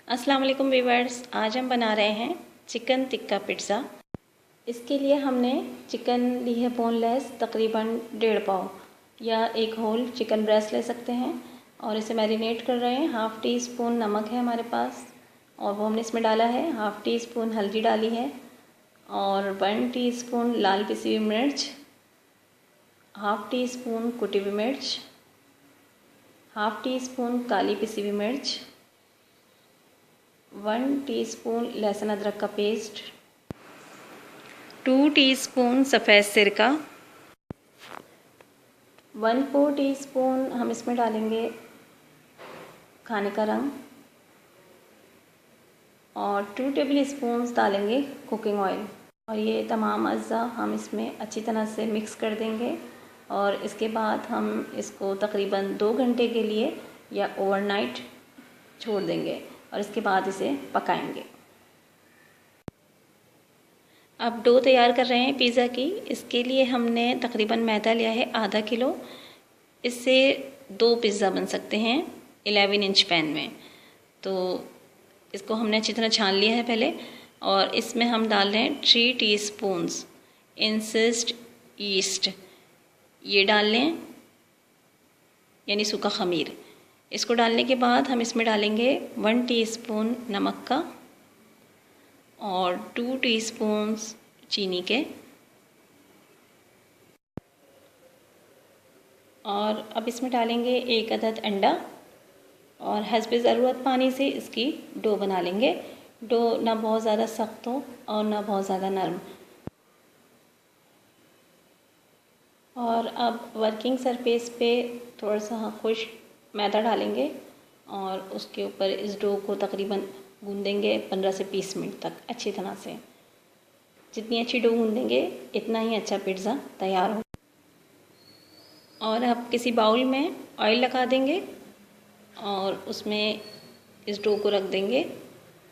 अस्सलाम वालेकुम व्यूअर्स, आज हम बना रहे हैं चिकन टिक्का पिज़्ज़ा। इसके लिए हमने चिकन ली है बोनलेस, तकरीबन 1.5 पाव या एक होल चिकन ब्रेस्ट ले सकते हैं और इसे मैरिनेट कर रहे हैं। 1/2 टी स्पून नमक है हमारे पास और वो हमने इसमें डाला है। 1/2 टी स्पून हल्दी डाली है और 1 टीस्पून लाल पिसी हुई मिर्च, 1/2 टी स्पून कुटी हुई मिर्च, 1/2 टी स्पून काली पिसी हुई मिर्च, 1 टीस्पून लहसुन अदरक का पेस्ट, 2 टीस्पून सफ़ेद सिरका, 1/4 टीस्पून हम इसमें डालेंगे खाने का रंग और 2 टेबल स्पून डालेंगे कुकिंग ऑयल। और ये तमाम अज़्ज़ा हम इसमें अच्छी तरह से मिक्स कर देंगे और इसके बाद हम इसको तकरीबन 2 घंटे के लिए या ओवरनाइट छोड़ देंगे और इसके बाद इसे पकाएंगे। अब डो तैयार कर रहे हैं पिज़्ज़ा की। इसके लिए हमने तकरीबन मैदा लिया है आधा किलो। इससे 2 पिज़्ज़ा बन सकते हैं 11 इंच पैन में। तो इसको हमने अच्छी तरह छान लिया है पहले और इसमें हम डाल रहे हैं 3 टीस्पून्स इंसिस्ट ईस्ट, ये डाल लें, यानी सूखा खमीर। इसको डालने के बाद हम इसमें डालेंगे 1 टीस्पून नमक का और 2 टीस्पून्स चीनी के और अब इसमें डालेंगे 1 अदद अंडा और हस्बे ज़रूरत पानी से इसकी डो बना लेंगे। डो ना बहुत ज़्यादा सख्त हो और ना बहुत ज़्यादा नरम। और अब वर्किंग सरफेस पे थोड़ा सा खुश्क मैदा डालेंगे और उसके ऊपर इस डो को तकरीबन गूंदेंगे 15 से 20 मिनट तक अच्छी तरह से। जितनी अच्छी डो गूंदेंगे इतना ही अच्छा पिज़्ज़ा तैयार हो। और अब किसी बाउल में ऑयल लगा देंगे और उसमें इस डो को रख देंगे,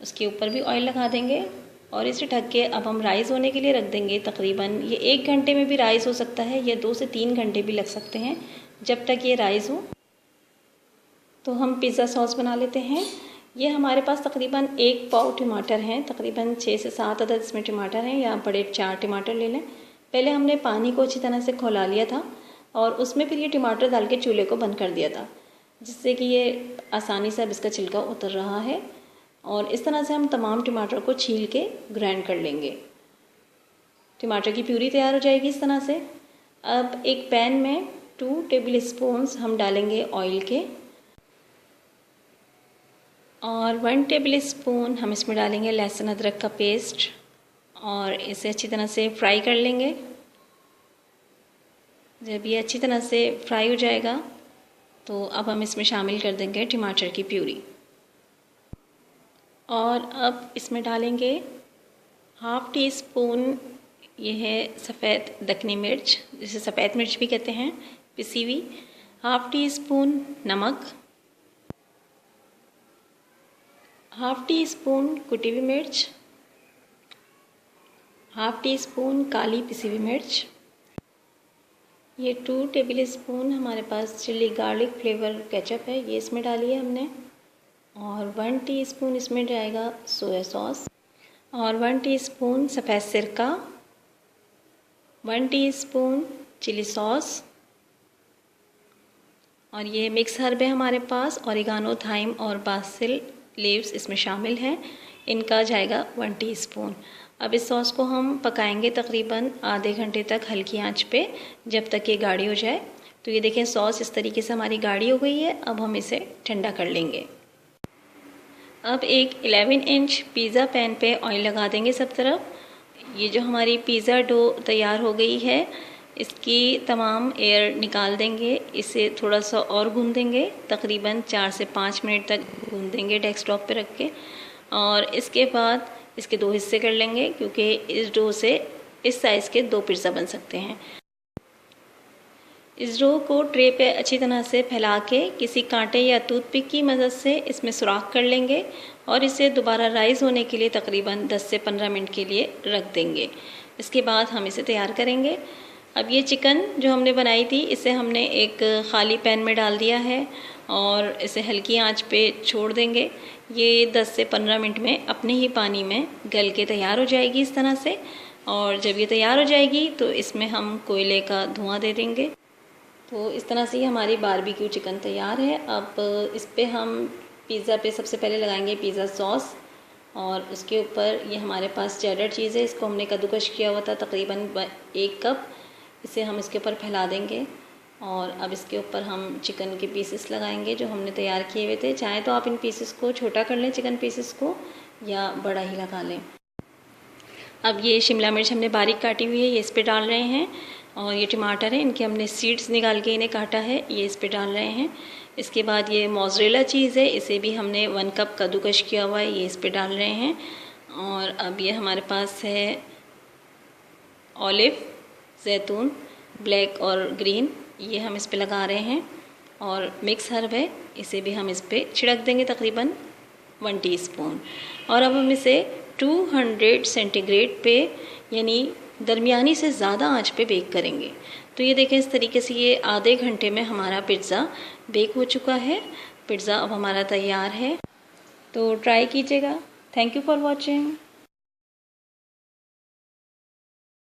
उसके ऊपर भी ऑयल लगा देंगे और इसे ढक के अब हम राइस होने के लिए रख देंगे। तकरीबन ये 1 घंटे में भी राइस हो सकता है या 2 से 3 घंटे भी लग सकते हैं जब तक ये राइस हो। तो हम पिज़्ज़ा सॉस बना लेते हैं। ये हमारे पास तकरीबन 1 पाव टमाटर हैं, तकरीबन 6 से 7 अदद इसमें टमाटर हैं या बड़े 4 टमाटर ले लें। पहले हमने पानी को अच्छी तरह से खौला लिया था और उसमें फिर ये टमाटर डाल के चूल्हे को बंद कर दिया था, जिससे कि ये आसानी से अब इसका छिलका उतर रहा है। और इस तरह से हम तमाम टमाटर को छील के ग्राइंड कर लेंगे। टमाटर की प्यूरी तैयार हो जाएगी इस तरह से। अब एक पैन में 2 टेबल स्पून्स हम डालेंगे ऑयल के और 1 टेबल स्पून हम इसमें डालेंगे लहसुन अदरक का पेस्ट और इसे अच्छी तरह से फ्राई कर लेंगे। जब ये अच्छी तरह से फ्राई हो जाएगा तो अब हम इसमें शामिल कर देंगे टमाटर की प्यूरी और अब इसमें डालेंगे 1/2 टीस्पून ये है सफ़ेद दक्कनी मिर्च, जिसे सफ़ेद मिर्च भी कहते हैं, पिसी हुई, 1/2 टीस्पून नमक, 1/2 टीस्पून कुटी हुई मिर्च, 1/2 टीस्पून काली पिसी हुई मिर्च, ये 2 टेबल स्पून हमारे पास चिली गार्लिक फ्लेवर केचप है, ये इसमें डाली है हमने और 1 टीस्पून इसमें जाएगा सोया सॉस और 1 टीस्पून सफ़ेद सिरका, 1 टीस्पून चिली सॉस और ये मिक्स हर्ब है हमारे पास, ओरिगानो, थाइम और बासिल लीव्स इसमें शामिल हैं, इनका जाएगा 1 टीस्पून। अब इस सॉस को हम पकाएंगे तकरीबन आधे घंटे तक हल्की आंच पे, जब तक ये गाढ़ी हो जाए। तो ये देखें सॉस इस तरीके से हमारी गाढ़ी हो गई है। अब हम इसे ठंडा कर लेंगे। अब एक 11 इंच पिज़्ज़ा पैन पे ऑयल लगा देंगे सब तरफ। ये जो हमारी पिज़्ज़ा डो तैयार हो गई है इसकी तमाम एयर निकाल देंगे, इसे थोड़ा सा और गूंदेंगे, तकरीबन 4 से 5 मिनट तक गूंदेंगे डेस्कटॉप पे रख के और इसके बाद इसके 2 हिस्से कर लेंगे, क्योंकि इस डो से इस साइज़ के 2 पिज़्ज़ा बन सकते हैं। इस डो को ट्रे पे अच्छी तरह से फैला के किसी कांटे या टूथपिक की मदद से इसमें सुराख कर लेंगे और इसे दोबारा राइस होने के लिए तकरीबन 10 से 15 मिनट के लिए रख देंगे। इसके बाद हम इसे तैयार करेंगे। अब ये चिकन जो हमने बनाई थी इसे हमने एक ख़ाली पैन में डाल दिया है और इसे हल्की आंच पे छोड़ देंगे। ये 10 से 15 मिनट में अपने ही पानी में गल के तैयार हो जाएगी इस तरह से। और जब ये तैयार हो जाएगी तो इसमें हम कोयले का धुआं दे देंगे। तो इस तरह से हमारी बारबेक्यू चिकन तैयार है। अब इस पे हम पिज़्ज़ा पे सबसे पहले लगाएंगे पिज़्ज़ा सॉस, और उसके ऊपर ये हमारे पास चेडर चीज़ है, इसको हमने कद्दूकश किया हुआ था तकरीबन 1 कप, इसे हम इसके ऊपर फैला देंगे। और अब इसके ऊपर हम चिकन के पीसेस लगाएंगे जो हमने तैयार किए हुए थे। चाहे तो आप इन पीसेस को छोटा कर लें, चिकन पीसेस को, या बड़ा ही लगा लें। अब ये शिमला मिर्च हमने बारीक काटी हुई है, ये इस पे डाल रहे हैं। और ये टमाटर है, इनके हमने सीड्स निकाल के इन्हें काटा है, ये इस पे डाल रहे हैं। इसके बाद ये मोज़रेला चीज़ है, इसे भी हमने 1 कप कद्दूकश किया हुआ है, ये इस पे डाल रहे हैं। और अब ये हमारे पास है ऑलिव, जैतून, ब्लैक और ग्रीन, ये हम इस पे लगा रहे हैं। और मिक्स हर्ब है, इसे भी हम इस पे छिड़क देंगे तकरीबन 1 टीस्पून। और अब हम इसे 200 सेंटीग्रेड पे यानी दरमियानी से ज़्यादा आंच पे बेक करेंगे। तो ये देखें, इस तरीके से ये आधे घंटे में हमारा पिज़्ज़ा बेक हो चुका है। पिज़्ज़ा अब हमारा तैयार है, तो ट्राई कीजिएगा। Thank you for watching.